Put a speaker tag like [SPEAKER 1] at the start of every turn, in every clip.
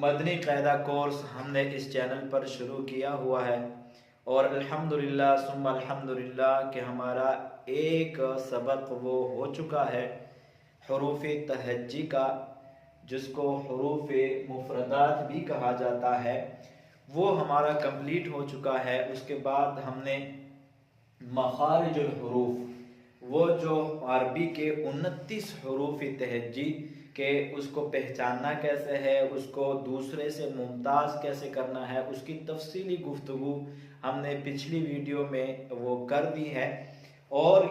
[SPEAKER 1] مدنی قاعدہ کورس ہم نے اس چینل پر شروع کیا ہوا ہے اور الحمدللہ ثم الحمدللہ کہ ہمارا ایک سبق وہ ہو چکا ہے حروف تہجی کا، جس کو حروف مفردات بھی کہا جاتا ہے، وہ ہمارا کمپلیٹ ہو چکا ہے۔ اس کے بعد ہم نے مخارج الحروف، وہ جو عربی کے 29 حروف تہجی کہ اس کو پہچاننا کیسے ہے، اس کو دوسرے سے ممتاز کیسے کرنا ہے، اس کی تفصیلی گفتگو ہم نے پچھلی ویڈیو میں وہ کر دی ہے، اور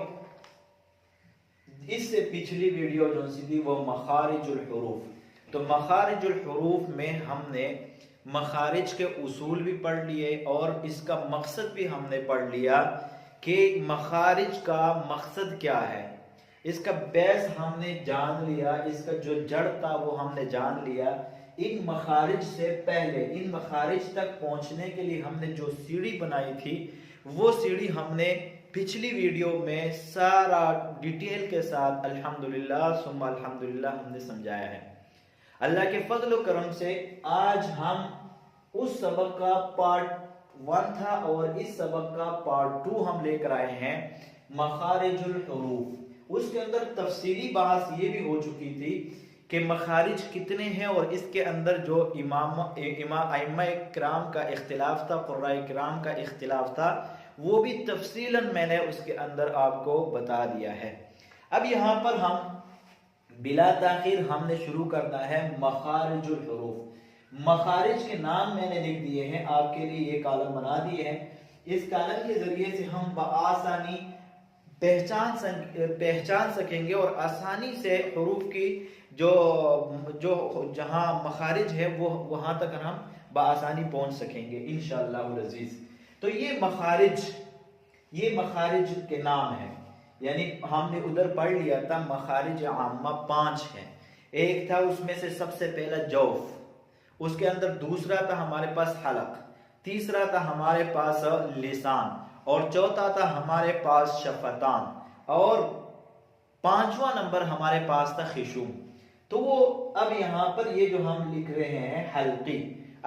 [SPEAKER 1] اس سے پچھلی ویڈیو جو سی تھی وہ مخارج الحروف۔ تو مخارج الحروف میں ہم نے مخارج کے اصول بھی پڑھ لیے اور اس کا مقصد بھی ہم نے پڑھ لیا کہ مخارج کا مقصد کیا ہے، اس کا بیس ہم نے جان لیا، اس کا جو جڑ تھا وہ ہم نے جان لیا۔ ان مخارج سے پہلے، ان مخارج تک پہنچنے کے لیے ہم نے جو سیڑھی بنائی تھی، وہ سیڑھی ہم نے پچھلی ویڈیو میں سارا ڈیٹیل کے ساتھ الحمدللہ ثم الحمدللہ ہم نے سمجھایا ہے۔ اللہ کے فضل و کرم سے آج ہم اس سبق کا پارٹ 1 تھا اور اس سبق کا پارٹ 2 ہم لے کر آئے ہیں، مخارج الحروف۔ اس کے اندر تفصیلی بحث یہ بھی ہو چکی تھی کہ مخارج کتنے ہیں، اور اس کے اندر جو ائمہ کرام کا اختلاف تھا، قراء کرام کا اختلاف تھا، وہ بھی تفصیلاً میں نے اس کے اندر آپ کو بتا دیا ہے۔ اب یہاں پر ہم بلا تاخیر ہم نے شروع کرنا ہے مخارج الحروف۔ مخارج کے نام میں نے لکھ دیے ہیں، آپ کے لیے یہ کالم بنا دیے ہیں۔ اس کالم کے ذریعے سے ہم بآسانی پہچان سکیں گے اور آسانی سے حروف کی جو جہاں مخارج ہے وہ وہاں تک ہم بآسانی پہنچ سکیں گے انشاءاللہ العزیز۔ تو یہ مخارج کے نام ہیں، یعنی ہم نے ادھر پڑھ لیا تھا مخارج عامہ 5 ہیں۔ ایک تھا اس میں سے سب سے پہلا جوف، اس کے اندر دوسرا تھا ہمارے پاس حلق، تیسرا تھا ہمارے پاس لسان، اور چوتھا تھا ہمارے پاس شفتان، اور 5واں نمبر ہمارے پاس تھا خشوم۔ تو وہ اب یہاں پر یہ جو ہم لکھ رہے ہیں حلقی،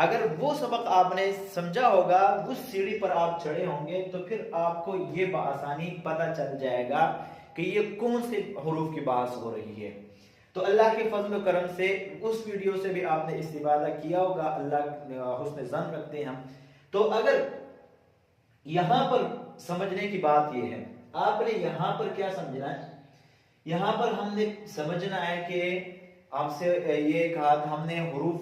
[SPEAKER 1] اگر وہ سبق آپ نے سمجھا ہوگا، اس سیڑھی پر آپ چڑھے ہوں گے، تو پھر آپ کو یہ بآسانی پتہ چل جائے گا کہ یہ کون سے حروف کی بحث ہو رہی ہے۔ تو اللہ کے فضل و کرم سے اس ویڈیو سے بھی آپ نے استفادہ کیا ہوگا، اللہ حسن ظن رکھتے ہیں ہم۔ تو اگر یہاں پر سمجھنے کی بات یہ ہے، آپ نے یہاں پر کیا سمجھنا ہے؟ یہاں پر ہم نے سمجھنا ہے کہ آپ سے یہ کہا ہم نے حروف